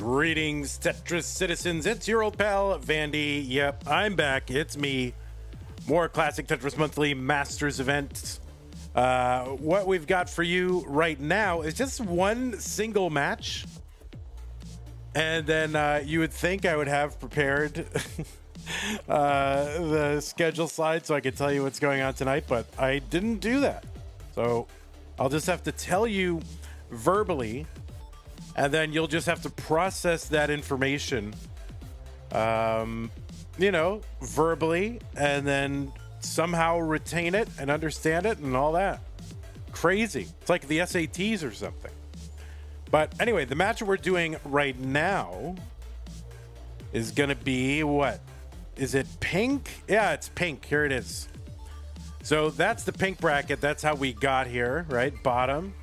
Greetings, Tetris citizens. It's your old pal, Vandy. Yep, I'm back. It's me. More classic Tetris Monthly Masters event. What we've got for you right now is just one single match. And then you would think I would have prepared the schedule slide so I could tell you what's going on tonight, but I didn't do that. So I'll just have to tell you verbally, and then you'll just have to process that information, verbally, and then somehow retain it and understand it and all that. Crazy. It's like the SATs or something. But anyway, the match we're doing right now is going to be what? Is it pink? Yeah, it's pink. Here it is. So that's the pink bracket. That's how we got here, right? Bottom.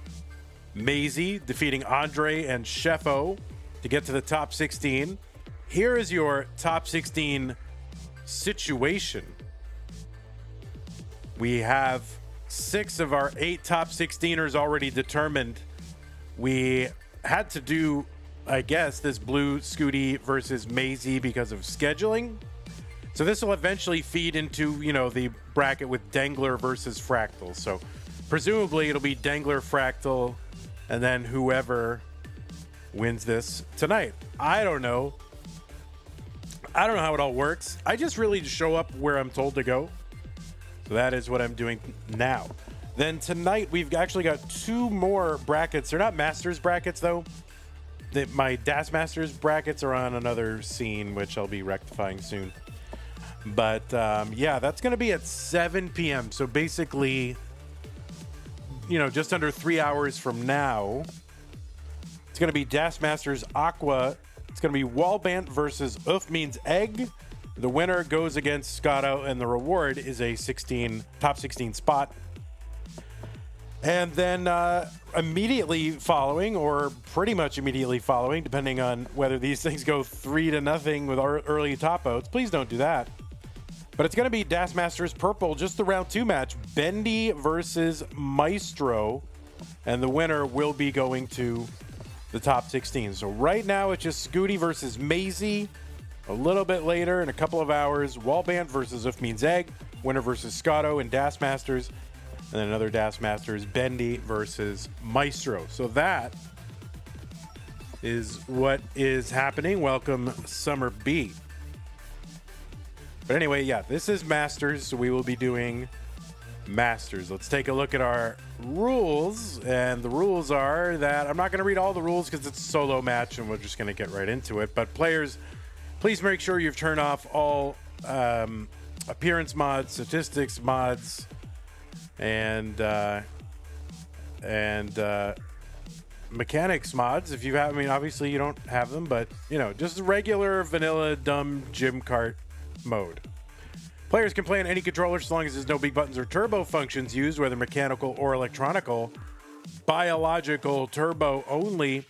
Maisy defeating Andre and Sheffo to get to the top 16. Here is your top 16 situation. We have 6 of our 8 top 16ers already determined. We had to do, I guess, this blue Scuti versus Maisy because of scheduling. So this will eventually feed into, the bracket with Dangler versus Fractal. So presumably it'll be Dangler, Fractal, and then whoever wins this tonight. I don't know how it all works. I just really show up where I'm told to go. So that is what I'm doing now. Then tonight we've actually got 2 more brackets. They're not Masters brackets though. My Das Masters brackets are on another scene, which I'll be rectifying soon. But yeah, that's going to be at 7 p.m. So basically, just under 3 hours from now, it's going to be Das Masters Aqua. It's going to be Wallbant versus Oof Means Egg. The winner goes against Scuti, and the reward is a top 16 spot. And then immediately following, or pretty much immediately following, depending on whether these things go 3-0 with our early top outs. Please don't do that. But it's going to be Das Masters Purple, just the round 2 match, Bendy versus Maestro, and the winner will be going to the top 16. So right now it's just Scuti versus Maisy. A little bit later, in a couple of hours, Wallband versus If Means Egg, winner versus Scuti and Das Masters, and then another Das Masters, Bendy versus Maestro. So that is what is happening. Welcome, Summer B. But anyway, yeah, this is Masters, so we will be doing Masters. Let's take a look at our rules, and the rules are that I'm not going to read all the rules because it's a solo match, and we're just going to get right into it. But players, please make sure you've turned off all appearance mods, statistics mods, and mechanics mods. If you have, obviously you don't have them, but just regular vanilla dumb gym cart mode. Players can play on any controller so long as there's no big buttons or turbo functions used, whether mechanical or electronical. Biological turbo only.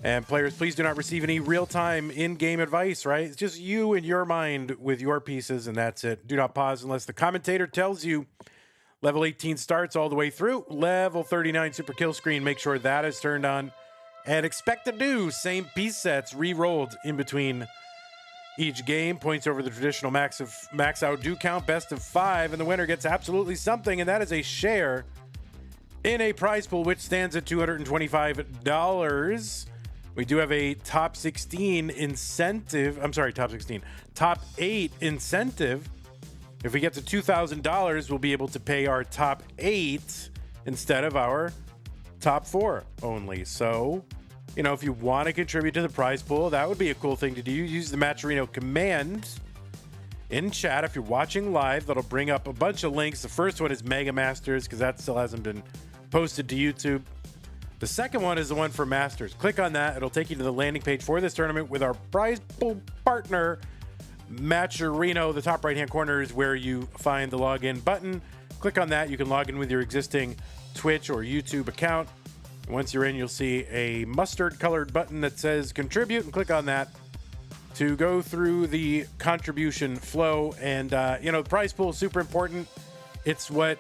And players, please do not receive any real-time in-game advice, right? It's just you and your mind with your pieces, and that's it. Do not pause unless the commentator tells you. Level 18 starts all the way through. Level 39 super kill screen, make sure that is turned on. And expect to do same piece sets re-rolled in between each game. Points over the traditional max out do count, best of 5, and the winner gets absolutely something, and that is a share in a prize pool, which stands at $225. We do have a top 16 incentive. Top 8 incentive. If we get to $2,000, we'll be able to pay our top 8 instead of our top 4 only. So, if you want to contribute to the prize pool, that would be a cool thing to do. Use the Matcherino command in chat. If you're watching live, that'll bring up a bunch of links. The first one is Mega Masters, because that still hasn't been posted to YouTube. The second one is the one for Masters. Click on that. It'll take you to the landing page for this tournament with our prize pool partner, Matcherino. The top right-hand corner is where you find the login button. Click on that. You can log in with your existing Twitch or YouTube account. Once you're in, you'll see a mustard-colored button that says Contribute, and click on that to go through the contribution flow. And, the prize pool is super important. It's what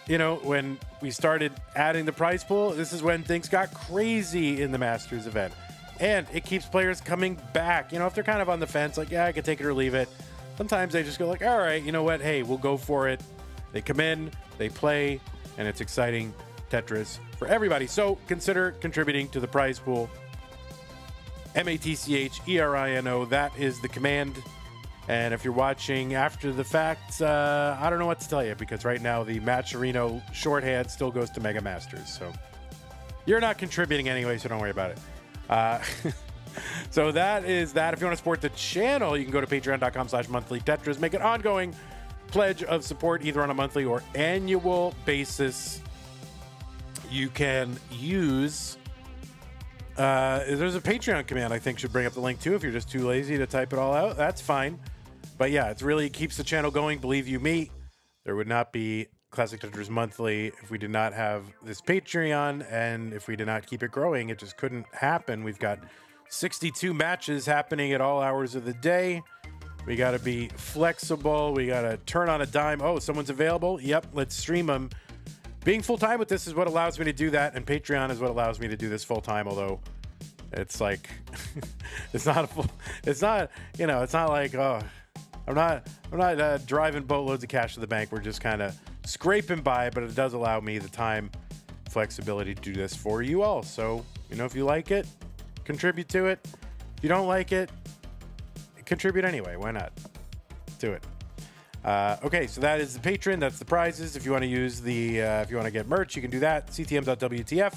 when we started adding the prize pool, this is when things got crazy in the Masters event. And it keeps players coming back. You know, if they're kind of on the fence, like, yeah, I could take it or leave it. Sometimes they just go like, all right, you know what? Hey, we'll go for it. They come in, they play, and it's exciting Tetris for everybody. So consider contributing to the prize pool. MATCHERINO, that is the command. And if you're watching after the fact, I don't know what to tell you, because right now the Matcherino shorthand still goes to Mega Masters. So you're not contributing anyway, so don't worry about it. So that is that. If you want to support the channel, you can go to patreon.com/monthly Tetris. Make an ongoing pledge of support either on a monthly or annual basis. You can use there's a Patreon command I think should bring up the link too if you're just too lazy to type it all out. That's fine. But yeah, it really keeps the channel going. Believe you me, there would not be Classic Tetris Monthly if we did not have this Patreon, and if we did not keep it growing, it just couldn't happen. We've got 62 matches happening at all hours of the day. We got to be flexible. We got to turn on a dime. Oh, someone's available? Yep, let's stream them. Being full-time with this is what allows me to do that, and Patreon is what allows me to do this full-time, although it's like, it's not like, oh, I'm not driving boatloads of cash to the bank. We're just kind of scraping by, but it does allow me the time flexibility to do this for you all. So, you know, if you like it, contribute to it. If you don't like it, contribute anyway. Why not? Do it. Okay, so that is the patron. That's the prizes. If you want to use the, if you want to get merch, you can do that. CTM.WTF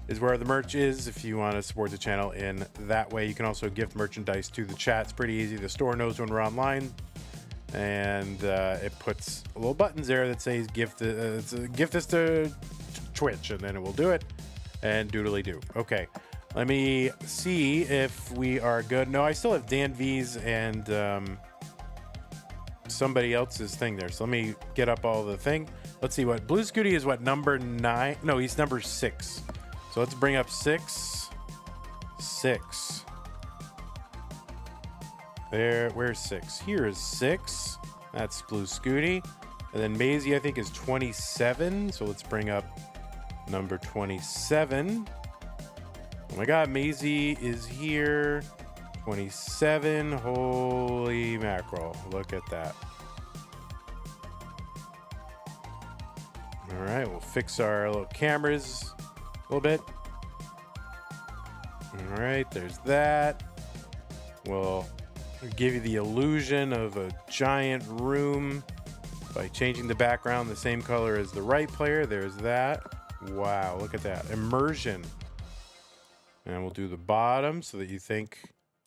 is where the merch is. If you want to support the channel in that way, you can also gift merchandise to the chat. It's pretty easy. The store knows when we're online, and it puts little buttons there that says gift this to Twitch, and then it will do it. And doodly do. Okay, let me see if we are good. No, I still have Dan V's and somebody else's thing there. So let me get up all the thing. Let's see what Blue Scuti is. What, number 9? No, he's number 6. So let's bring up 6. There, where's 6? Here is 6. That's Blue Scuti. And then Maisy, I think, is 27. So let's bring up number 27. Oh my God, Maisy is here. 27. Holy mackerel. Look at that. All right, we'll fix our little cameras a little bit. All right, there's that. We'll give you the illusion of a giant room by changing the background the same color as the right player. There's that. Wow, look at that. Immersion. And we'll do the bottom so that you think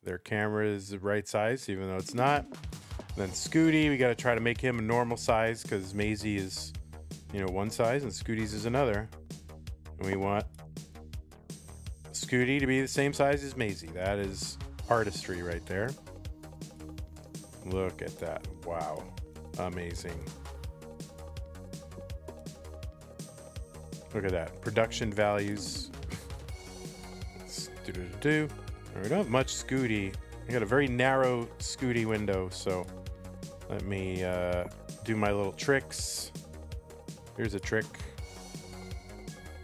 their camera is the right size, even though it's not. Then Scuti, we got to try to make him a normal size because Maisy is, you know, one size and Scuti's is another. And we want Scuti to be the same size as Maisy. That is artistry right there. Look at that. Wow. Amazing. Look at that. Production values. Do. We don't have much Scuti. I got a very narrow Scuti window, so let me do my little tricks. Here's a trick.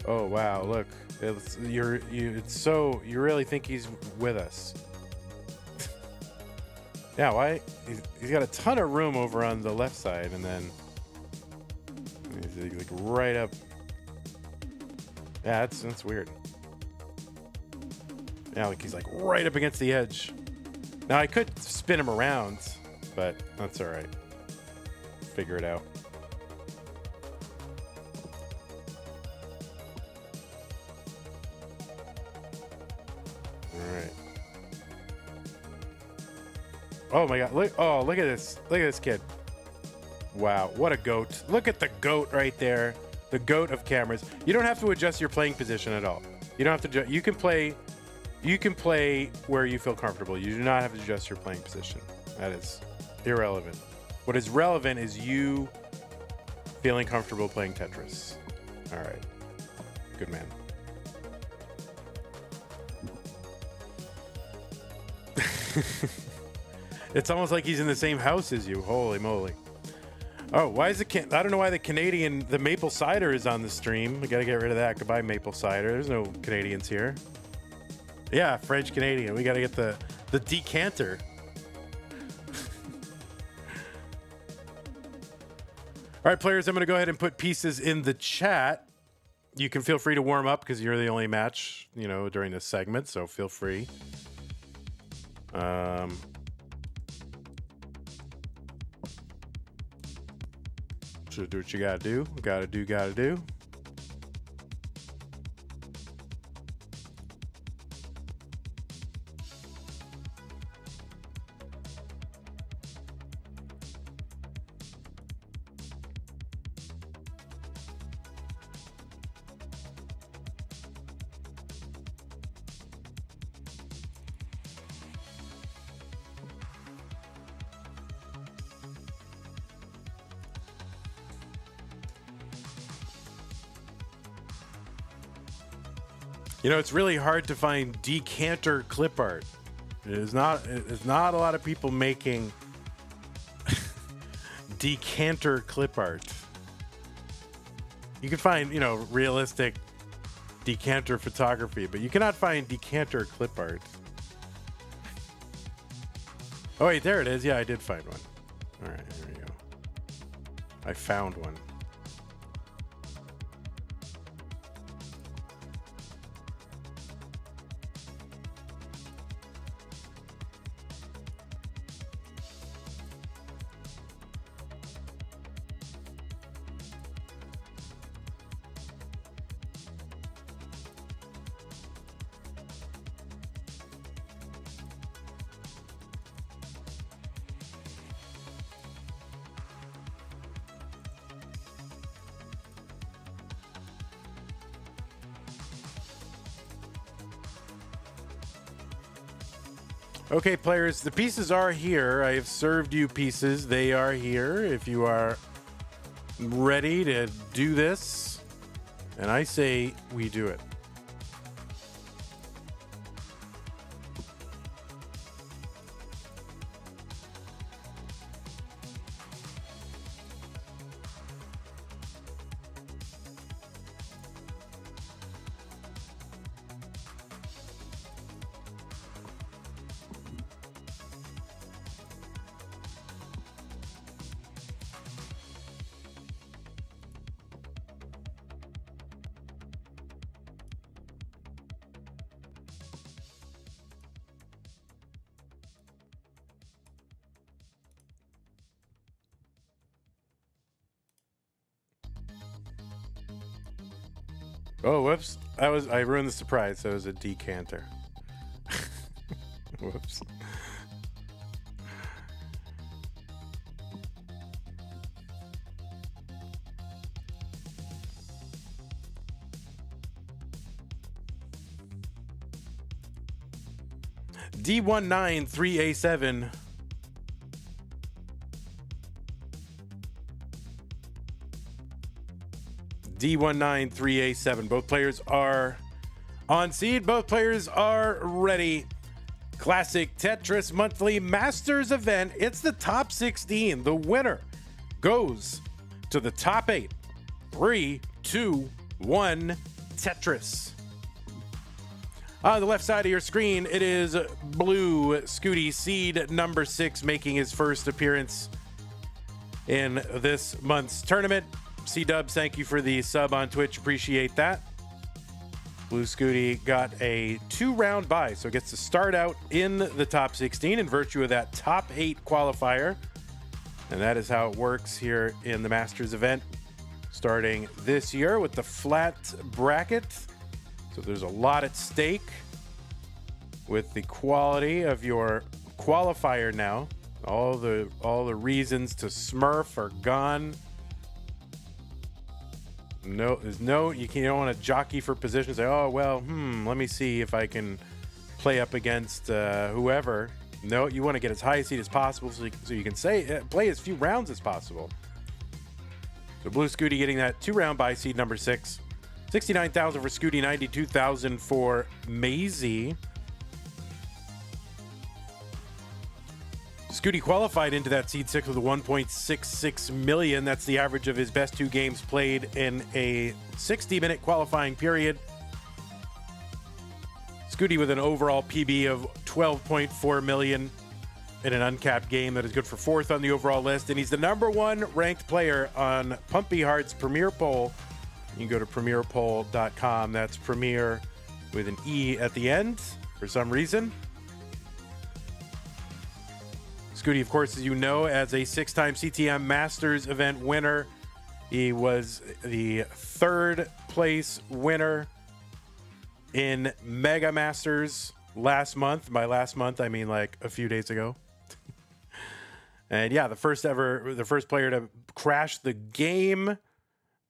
Oh wow, look. You really think he's with us. Yeah, why? He's got a ton of room over on the left side, and then he's like right up. Yeah, that's weird. Yeah, like he's like right up against the edge. Now I could spin him around, but that's all right. Figure it out. All right. Oh my God! Look at this! Look at this kid! Wow, what a goat! Look at the goat right there. The goat of cameras. You don't have to adjust your playing position at all. You don't have to. You can play. You can play where you feel comfortable. You do not have to adjust your playing position. That is irrelevant. What is relevant is you feeling comfortable playing Tetris. All right. Good man. It's almost like he's in the same house as you. Holy moly. Oh, why is I don't know why the maple cider is on the stream. We got to get rid of that. Goodbye, maple cider. There's no Canadians here. Yeah, French Canadian. We got to get the decanter. All right, players, I'm going to go ahead and put pieces in the chat. You can feel free to warm up because you're the only match, during this segment, so feel free. So do what you got to do. Got to do. It's really hard to find decanter clip art. There's not a lot of people making decanter clip art. You can find, realistic decanter photography, but you cannot find decanter clip art. Oh, wait, there it is. Yeah, I did find one. All right, there we go. I found one. Okay, players, the pieces are here. I have served you pieces. They are here. If you are ready to do this, and I say we do it. Oh, whoops. I ruined the surprise. That was a decanter. Whoops. D193A7. D193A7. Both players are on seed. Both players are ready. Classic Tetris Monthly Masters event. It's the top 16. The winner goes to the top 8. 3, 2, 1, Tetris. On the left side of your screen, it is Blue Scuti, seed number 6, making his first appearance in this month's tournament. C-Dubs, thank you for the sub on Twitch. Appreciate that. Blue Scuti got a 2-round bye, so gets to start out in the top 16 in virtue of that top 8 qualifier. And that is how it works here in the Masters event, starting this year with the flat bracket. So there's a lot at stake with the quality of your qualifier now. All the reasons to smurf are gone. No, you don't want to jockey for positions. Say, oh, well, let me see if I can play up against whoever. No, you want to get as high a seed as possible so you can play as few rounds as possible. So Blue Scuti getting that 2-round bye, seed number 6. 69,000 for Scuti, 92,000 for Maisy. Scuti qualified into that seed 6 with a 1.66 million. That's the average of his best 2 games played in a 60-minute qualifying period. Scuti with an overall PB of 12.4 million in an uncapped game that is good for 4th on the overall list. And he's the #1 ranked player on Pumpy Heart's Premier Poll. You can go to premierpoll.com. That's Premier with an E at the end for some reason. Scuti, of course, as you know, as a 6-time CTM Masters event winner. He was the 3rd place winner in Mega Masters last month. By last month, I mean like a few days ago. And yeah, the first player to crash the game,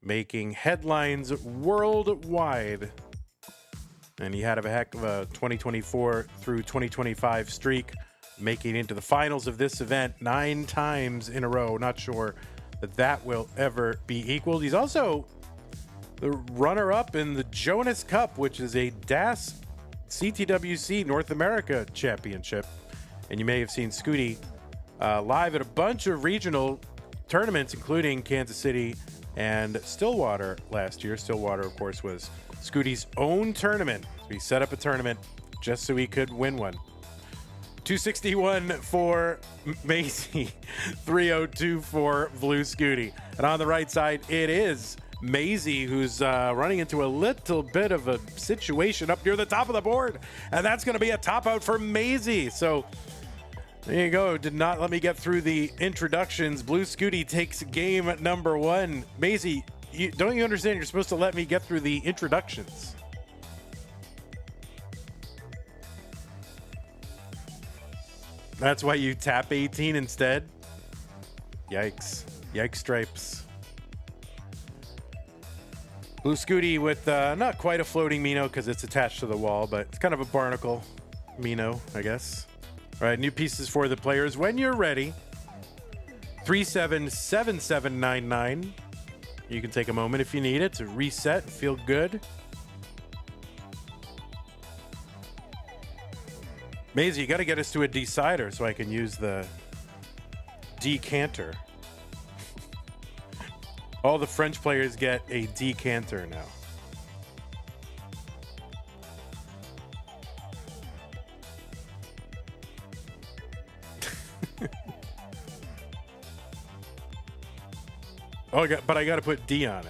making headlines worldwide. And he had a heck of a 2024 through 2025 streak, making it into the finals of this event 9 times in a row. Not sure that will ever be equaled. He's also the runner-up in the Jonas Cup, which is a DAS CTWC North America Championship. And you may have seen Scuti live at a bunch of regional tournaments, including Kansas City and Stillwater last year. Stillwater, of course, was Scuti's own tournament. So he set up a tournament just so he could win one. 261 for Maisy, 302 for Blue Scuti. And on the right side, it is Maisy, who's running into a little bit of a situation up near the top of the board. And that's going to be a top out for Maisy. So there you go. Did not let me get through the introductions. Blue Scuti takes game #1. Maisy, don't you understand you're supposed to let me get through the introductions? That's why you tap 18 instead? Yikes. Yikes stripes. Blue Scuti with not quite a floating Mino because it's attached to the wall, but it's kind of a barnacle Mino, I guess. All right, new pieces for the players. When you're ready, 377799. You can take a moment if you need it to reset and feel good. Maisy, you got to get us to a decider so I can use the decanter. All the French players get a decanter now. Oh, but I got to put D on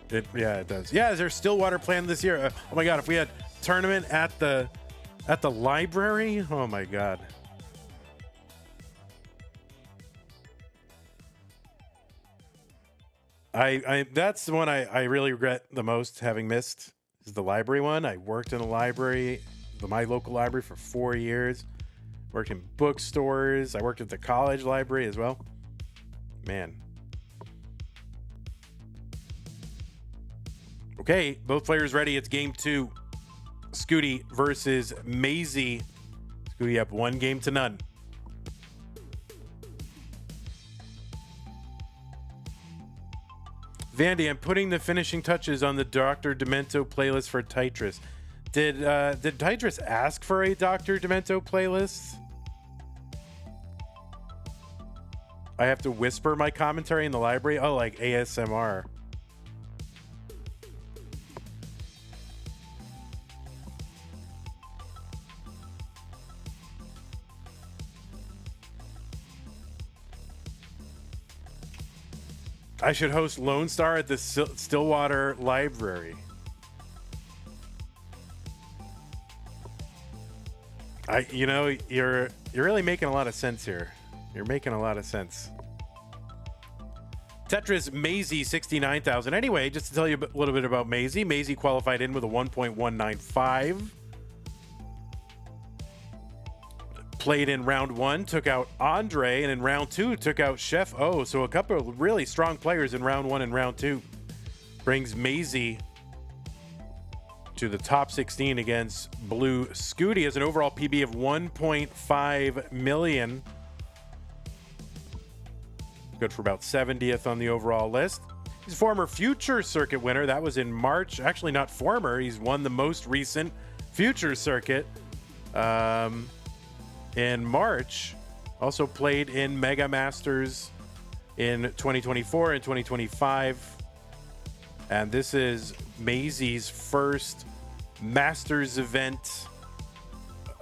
it. Yeah, it does. Yeah, is there Stillwater planned this year? Oh my God, if we had tournament at the library, oh my God. I that's the one I really regret the most having missed, is the library one. I worked in a library, my local library, for 4 years. Worked in bookstores. I worked at the college library as well. Man. Okay, both players ready. It's game 2. Scuti versus Maisy. Scuti up 1-0. Vandy, I'm putting the finishing touches on the Dr. Demento playlist for Tetris. Did Tetris ask for a Dr. Demento playlist? I have to whisper my commentary in the library? Oh, like ASMR. I should host Lone Star at the Stillwater Library. You're really making a lot of sense here. You're making a lot of sense. Tetris Maisy 69,000. Anyway, just to tell you a little bit about Maisy. Maisy qualified in with a 1.195. Played in round 1, took out Andre, and in round 2 took out Chef O. So a couple of really strong players in round 1 and round 2. Brings Maisy to the top 16 against Blue Scuti as an overall PB of 1.5 million. Good for about 70th on the overall list. He's a former Future Circuit winner. That was in March. Actually, not former. He's won the most recent Future Circuit in March. Also played in Mega Masters in 2024 and 2025. And this is Maisy's first Masters event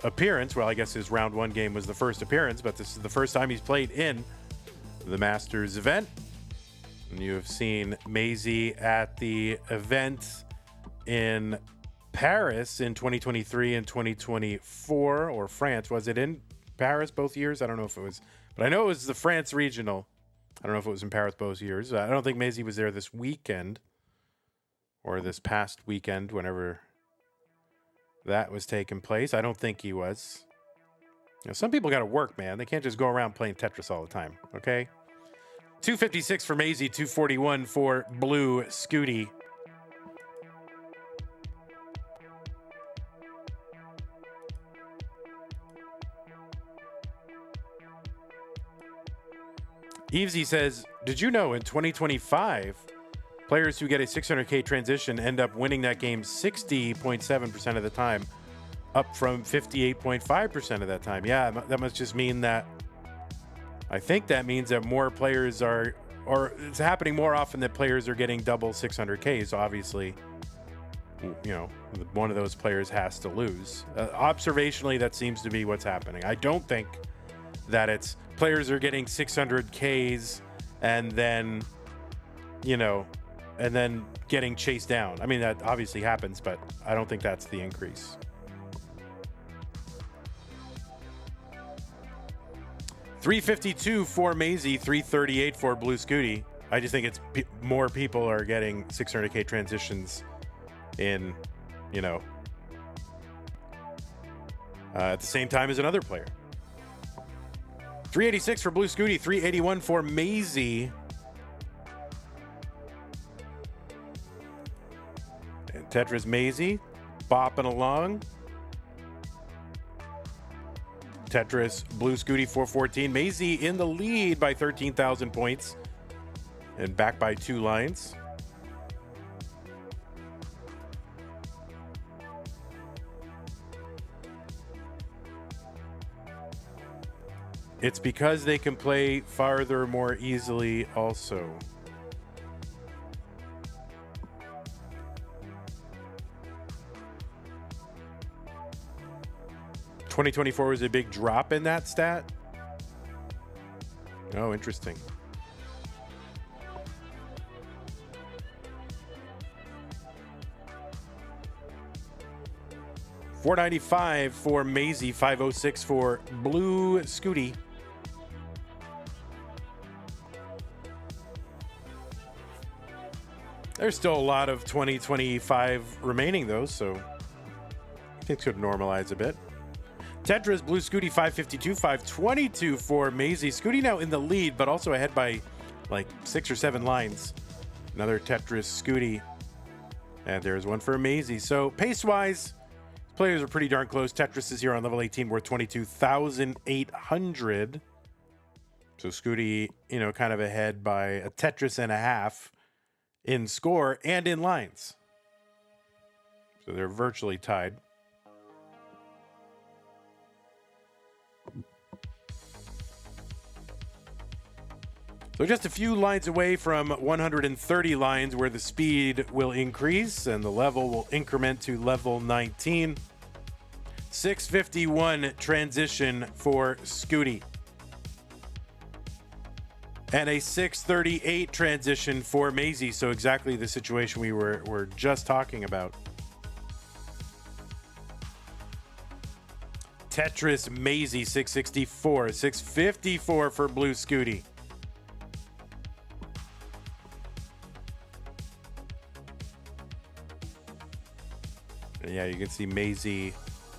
appearance. Well, I guess his round 1 game was the first appearance, but this is the first time he's played in the Masters event. And you have seen Maisy at the event in Paris in 2023 and 2024, or France. Was it in Paris both years? I don't know if it was, but I know it was the France regional. I don't know if it was in Paris both years. I don't think Maisy was there this weekend or this past weekend, whenever that was taking place. I don't think he was. You know, some people got to work, man. They can't just go around playing Tetris all the time, okay? 256 for Maisy, 241 for Blue Scuti. Mqisie says, did you know in 2025, players who get a 600K transition end up winning that game 60.7% of the time, up from 58.5% of that time? Yeah, that must just mean that, I think that means that more players are, or it's happening more often that players are getting double 600Ks. Obviously, you know, one of those players has to lose. Observationally, that seems to be what's happening. I don't think that it's players are getting 600Ks and then, you know, and then getting chased down. I mean, that obviously happens, but I don't think that's the increase. $352 for Maisy, $338 for Blue Scuti. I just think it's more people are getting 600K transitions in, you know, at the same time as another player. 386 for Blue Scuti, 381 for Maisy. And Tetris Maisy bopping along. Tetris Blue Scuti 414. Maisy in the lead by 13,000 points and back by 2 lines. It's because they can play farther more easily also. $2024 was a big drop in that stat. Oh, interesting. $495 for Maisy, $506 for Blue Scuti. There's still a lot of 2025 remaining, though, so things could normalize a bit. Tetris, Blue Scuti, 552, 522 for Maisy. Scuti now in the lead, but also ahead by like 6 or 7 lines. Another Tetris Scuti. And there's one for Maisy. So pace-wise, players are pretty darn close. Tetris is here on level 18, worth 22,800. So Scuti, you know, kind of ahead by a Tetris and a half in score and in lines. So they're virtually tied. So just a few lines away from 130 lines where the speed will increase and the level will increment to level 19. 651 transition for Scuti. And a 638 transition for Maisy. So exactly the situation we were just talking about. Tetris Maisy, 664. 654 for Blue Scuti. And yeah, you can see Maisy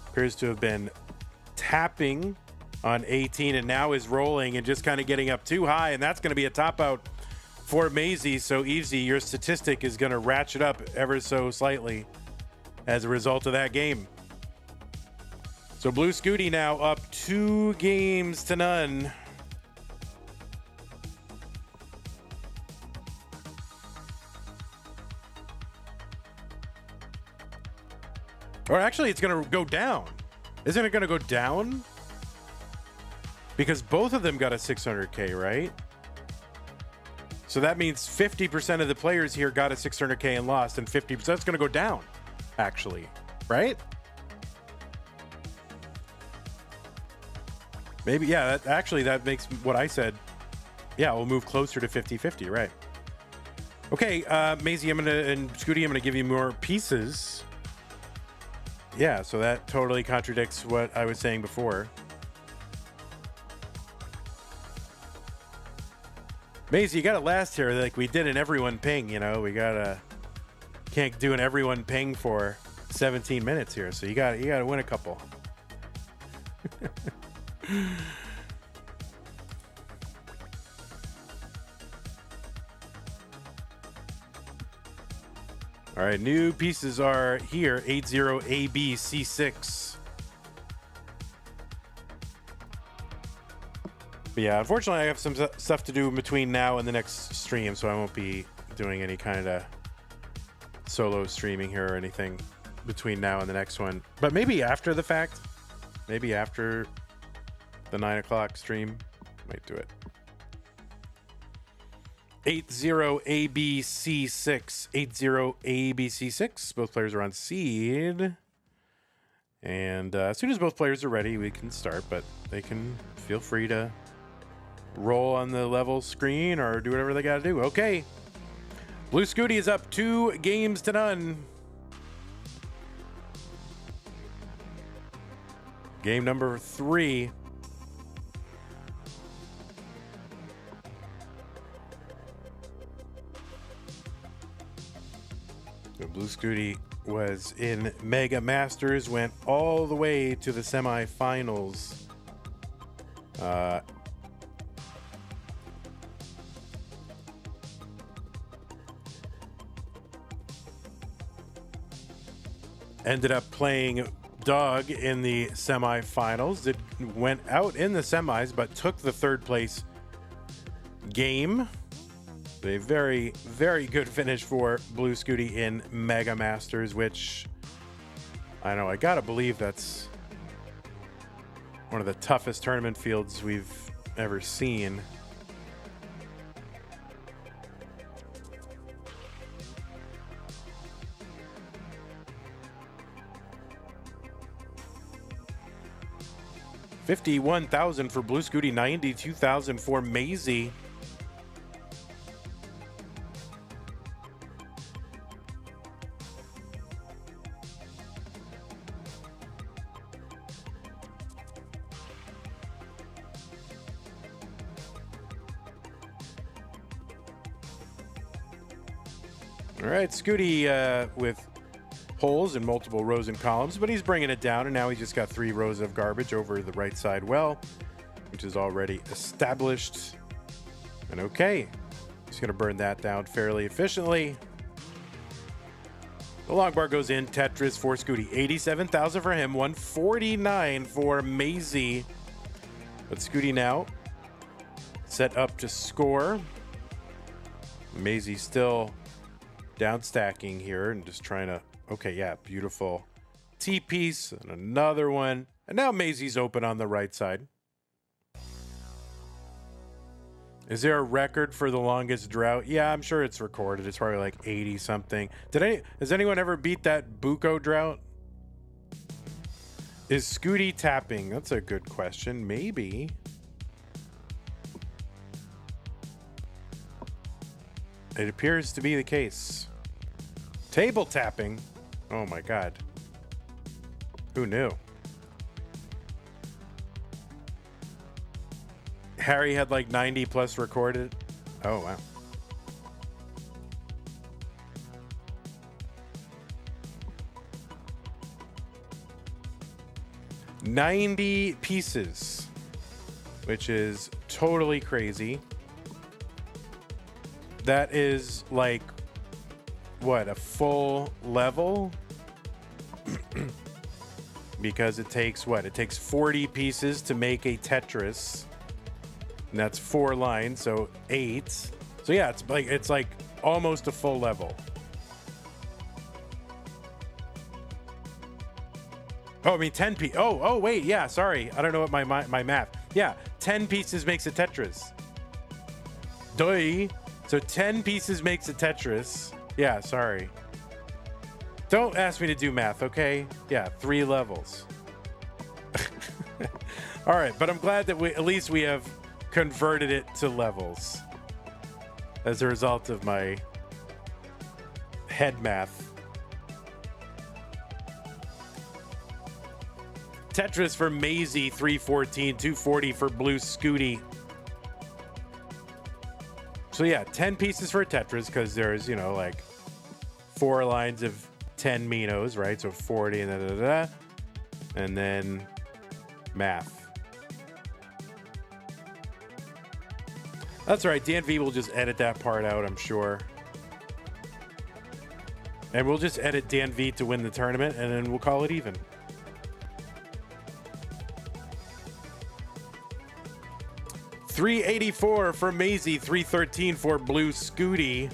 appears to have been tapping on 18 and now is rolling and just kind of getting up too high, and that's going to be a top out for Maisy. So Mqisie, your statistic is going to ratchet up ever so slightly as a result of that game. So Blue Scuti now up 2 games to none. Or actually, it's going to go down. Isn't it going to go down? Because both of them got a 600K, right? So that means 50% of the players here got a 600K and lost, and 50%, it's going to go down, actually. right? Maybe, yeah, that makes what I said. Yeah, we'll move closer to 50-50, right? Okay, Maisy, and Scuti, I'm gonna give you more pieces. Yeah, so that totally contradicts what I was saying before. Maisy, you gotta last here like we did an everyone ping, you know? We can't do an everyone ping for 17 minutes here, so you gotta win a couple. All right, new pieces are here. 80ABC6. But yeah, unfortunately, I have some stuff to do in between now and the next stream, so I won't be doing any kind of solo streaming here or anything between now and the next one. But maybe after the fact, maybe after the 9 o'clock stream, might do it. 80ABC6. 80ABC6. Both players are on seed. And as soon as both players are ready, we can start, but they can feel free to roll on the level screen or do whatever they got to do. Okay. Blue Scuti is up 2-0. Game number 3. So Blue Scuti was in Mega Masters, went all the way to the semifinals. Ended up playing dog in the semifinals. Went out in the semis, but took the 3rd place game. A very, very good finish for Blue Scuti in Mega Masters, which I know, I gotta believe that's one of the toughest tournament fields we've ever seen. $51,000 for Blue Scuti, $92,000 for Maisy. All right, Scuti with holes in multiple rows and columns, but he's bringing it down, and now he's just got 3 rows of garbage over the right side well, which is already established. And okay, he's going to burn that down fairly efficiently. The long bar goes in. Tetris for Scuti, $87,000 for him, $149,000 for Maisy. But Scuti now set up to score. Maisy still down stacking here and just trying to, okay, yeah, beautiful T-piece and another one. And now Maisy's open on the right side. Is there a record for the longest drought? Yeah, I'm sure it's recorded. It's probably like 80 something. Has anyone ever beat that Buko drought? Is Scuti tapping? That's a good question. Maybe. It appears to be the case. Table tapping? Oh my God. Who knew? Harry had like 90 plus recorded. Oh, wow. $90 pieces, which is totally crazy. That is like, what, a full level? Because it takes what? It takes 40 pieces to make a Tetris. And that's 4 lines, so 8. So yeah, it's like almost a full level. Oh, I mean 10 pieces. Oh, wait, yeah, sorry. I don't know what my math. Yeah, 10 pieces makes a Tetris. Duh. So 10 pieces makes a Tetris. Yeah, sorry. Don't ask me to do math, okay? Yeah, 3 levels. All right, but I'm glad that at least we have converted it to levels as a result of my head math. Tetris for Maisy, 314, 240 for Blue Scuti. So yeah, 10 pieces for Tetris because there's, you know, like 4 lines of 10 Minos, right? So 40 and da-da-da-da. And then math. That's right. DNV will just edit that part out, I'm sure. And we'll just edit DNV to win the tournament, and then we'll call it even. $384 for Maisy, $313 for Blue Scuti.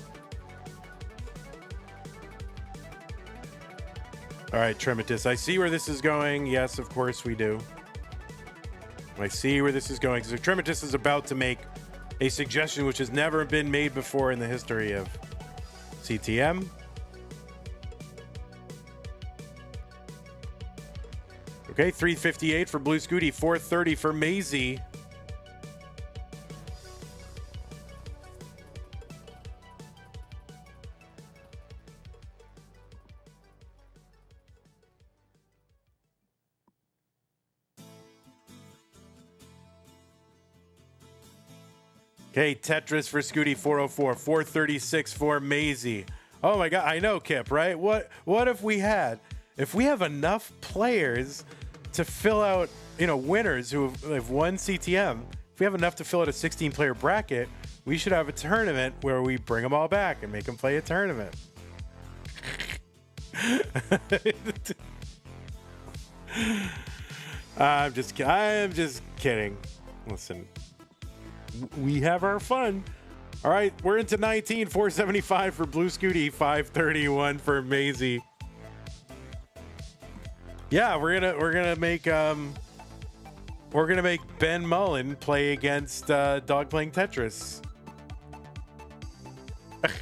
All right, Tremitus, I see where this is going. Yes, of course we do. I see where this is going. So Tremitus is about to make a suggestion which has never been made before in the history of CTM. Okay, 358 for Blue Scuti, 430 for Maisy. Okay, Tetris for Scuti, 404, 436 for Maisy. Oh my God, I know, Kip, right? What if we have enough players to fill out, you know, winners who have won CTM, if we have enough to fill out a 16-player bracket, we should have a tournament where we bring them all back and make them play a tournament. I'm just kidding. Listen. We have our fun. All right, we're into 19, 475 for Blue Scuti, 531 for Maisy. Yeah, we're gonna make Ben Mullen play against Dog playing Tetris. And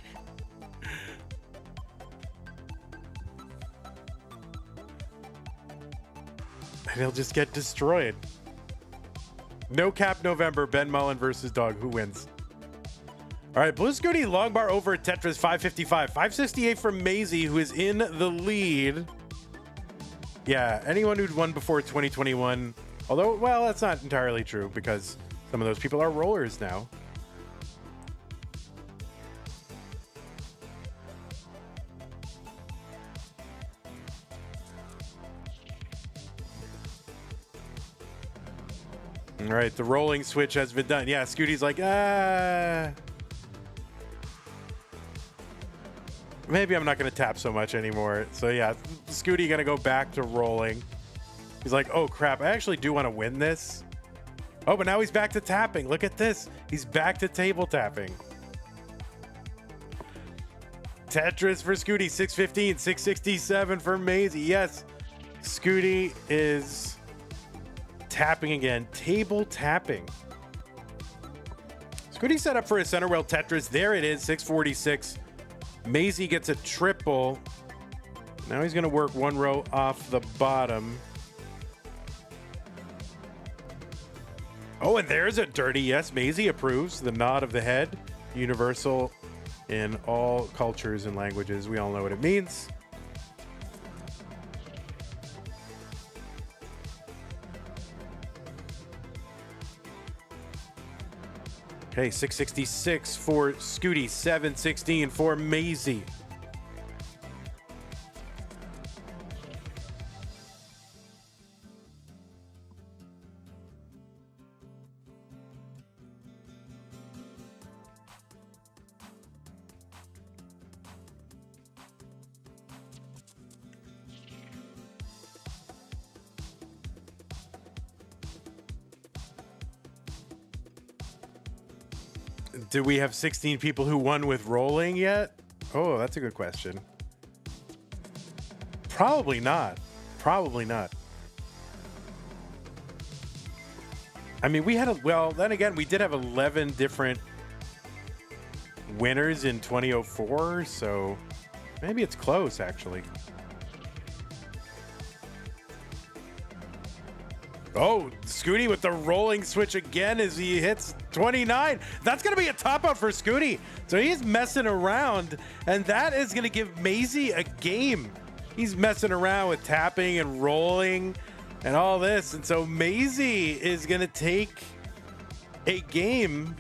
he'll just get destroyed. No cap November, Ben Mullen versus Dog. Who wins? All right, Blue Scuti, long bar over at Tetris, 555. 568 from Maisy, who is in the lead. Yeah, anyone who'd won before 2021. Although, well, that's not entirely true because some of those people are rollers now. All right, the rolling switch has been done. Yeah, Scuti's like, maybe I'm not going to tap so much anymore. So yeah, Scuti going to go back to rolling. He's like, oh crap, I actually do want to win this. Oh, but now he's back to tapping. Look at this. He's back to table tapping. Tetris for Scuti, 615, 667 for Maisy. Yes, Scuti is tapping again. Table tapping. Scuti set up for a center rail Tetris. There it is, 646. Maisy gets a triple. Now he's going to work one row off the bottom. Oh, and there's a dirty yes. Maisy approves. The nod of the head. Universal in all cultures and languages. We all know what it means. Okay, 666 for Scuti, 716 for Maisy. Do we have 16 people who won with rolling yet? Oh, that's a good question. Probably not. Probably not. I mean, we had well, then again, we did have 11 different winners in 2004, so maybe it's close, actually. Oh, Scuti with the rolling switch again as he hits 29. That's going to be a top out for Scuti. So he's messing around, and that is going to give Maisy a game. He's messing around with tapping and rolling and all this. And so Maisy is going to take a game.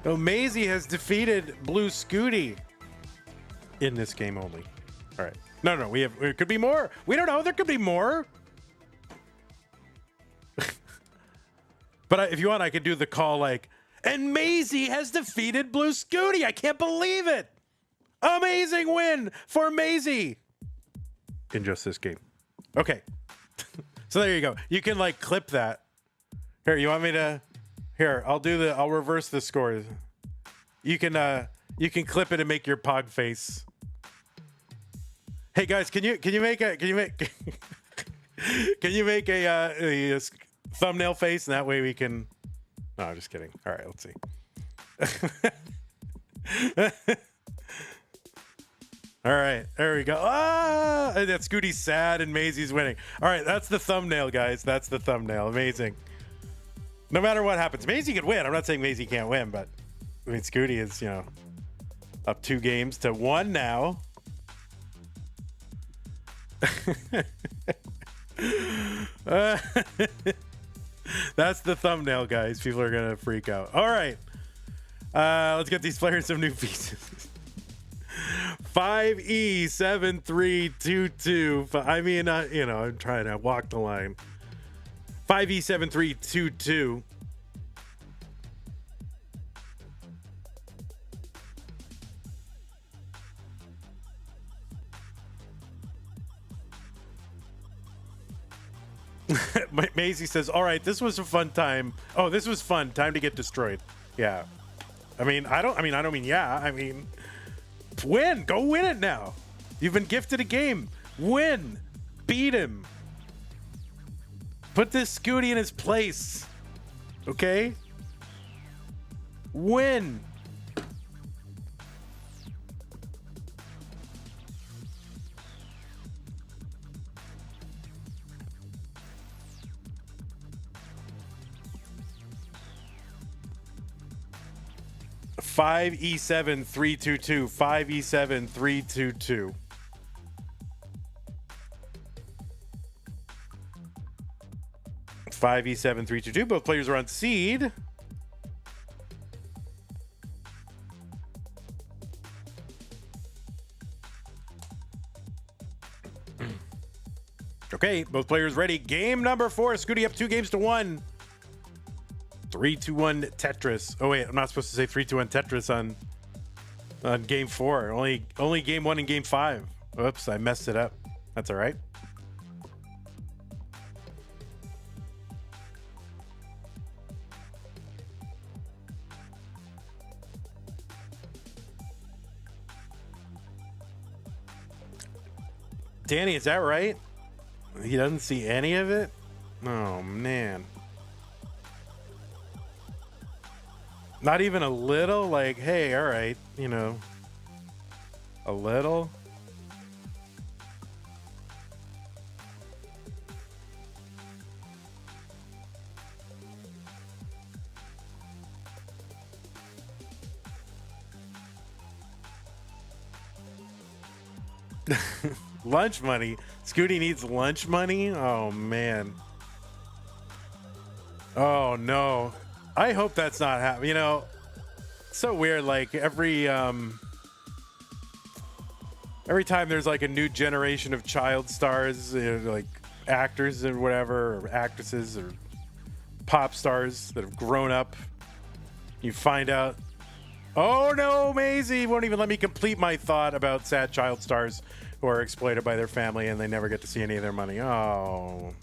So Maisy has defeated Blue Scuti in this game only. All right. No, it could be more. We don't know. There could be more. But if you want, I could do the call like, and Maisy has defeated Blue Scuti. I can't believe it. Amazing win for Maisy in just this game. Okay. So there you go. You can like clip that. Here, you want me to? Here, I'll reverse the scores. You can clip it and make your pog face. Hey guys, can you make a thumbnail face, and that way we can. No, I'm just kidding. All right, let's see. All right, there we go. Ah, that Scuti's sad and Maisy's winning. All right, that's the thumbnail, guys. That's the thumbnail. Amazing. No matter what happens, Maisy could win. I'm not saying Maisy can't win, but I mean, Scuti is, up 2 games to 1 now. That's the thumbnail, guys. People are gonna freak out. All right, let's get these players some new pieces. 5E7322. I mean, I'm trying to walk the line. 5E7322. Maisy says, all right, this was a fun time. Oh, this was fun. Time to get destroyed. Yeah. I mean, win. Go win it now. You've been gifted a game. Win. Beat him. Put this Scuti in his place. Okay? Win. Five E7 322. 5E7 322. Five E7 322. Both players are on seed. Okay, both players ready. Game number 4. Scuti up 2 games to 1. 3-2-1 Tetris. Oh wait, I'm not supposed to say 3-2-1 Tetris on game 4. Only game 1 and game 5. Oops, I messed it up. That's all right. Danny, is that right? He doesn't see any of it? Oh man. Not even a little, like, hey, all right, a little. Lunch money. Scuti needs lunch money. Oh man. Oh no. I hope that's not happening. It's so weird. Like every time there's like a new generation of child stars, like actors or whatever, or actresses or pop stars that have grown up, you find out, oh no, Maisy won't even let me complete my thought about sad child stars who are exploited by their family and they never get to see any of their money. Oh,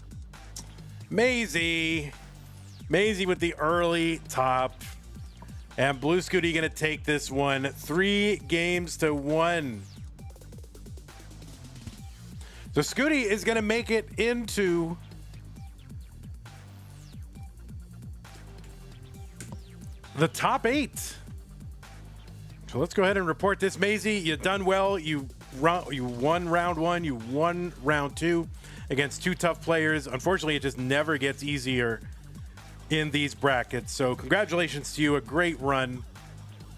Maisy with the early top. And Blue Scuti gonna take this one 3 games to 1. So Scuti is gonna make it into the top 8. So let's go ahead and report this. Maisy, you done well. You won round 1, you won round 2. against two tough players. Unfortunately, it just never gets easier in these brackets. So congratulations to you, a great run.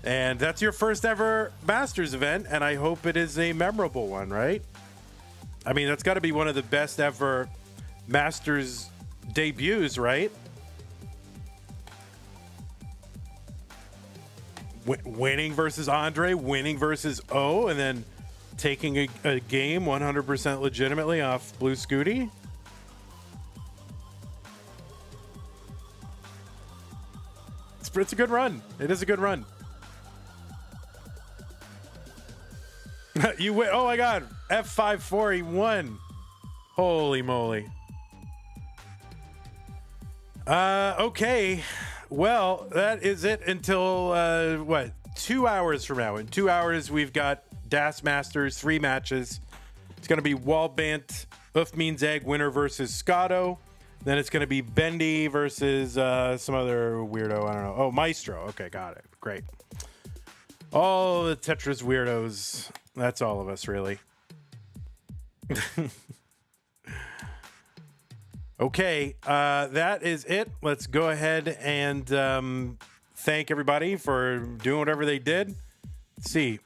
And that's your first ever Masters event, and I hope it is a memorable one, right? I mean, that's got to be one of the best ever Masters debuts, right? Winning versus Andre, winning versus O, and then taking a game 100% legitimately off Blue Scuti. It's a good run. It is a good run. You win. Oh my God. F5-4, he won. Holy moly. Okay. Well, that is it until, what, 2 hours from now. In 2 hours, we've got Das Masters, 3 matches. It's going to be Wallbant, Uf Means Egg winner versus Scotto. Then it's going to be Bendy versus some other weirdo. I don't know. Oh, Maestro. Okay, got it. Great. All the Tetris weirdos. That's all of us, really. Okay, that is it. Let's go ahead and thank everybody for doing whatever they did. Let's see.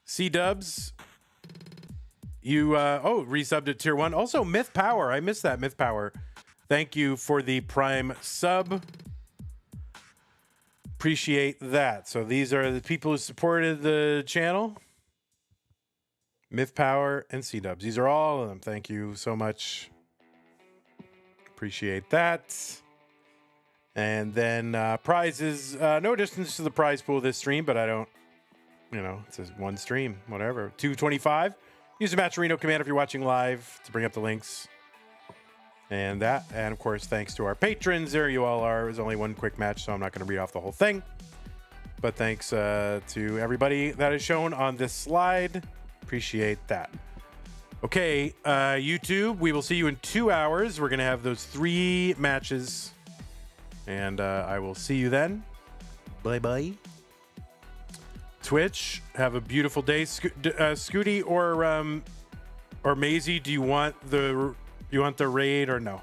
C-Dubs. You, resubbed at tier 1. Also, Myth Power. I missed that, Myth Power. Thank you for the Prime sub. Appreciate that. So these are the people who supported the channel. Myth Power and C-Dubs. These are all of them. Thank you so much. Appreciate that. And then prizes. No additions to the prize pool this stream, but I don't, it says one stream, whatever. 225. Use the Matcherino command if you're watching live to bring up the links. And that. And of course, thanks to our patrons. There you all are. There's only one quick match, so I'm not going to read off the whole thing. But thanks to everybody that is shown on this slide. Appreciate that. Okay, YouTube, we will see you in 2 hours. We're going to have those 3 matches. And I will see you then. Bye-bye. Twitch, have a beautiful day. Scuti or Maisy, do you want the raid or no?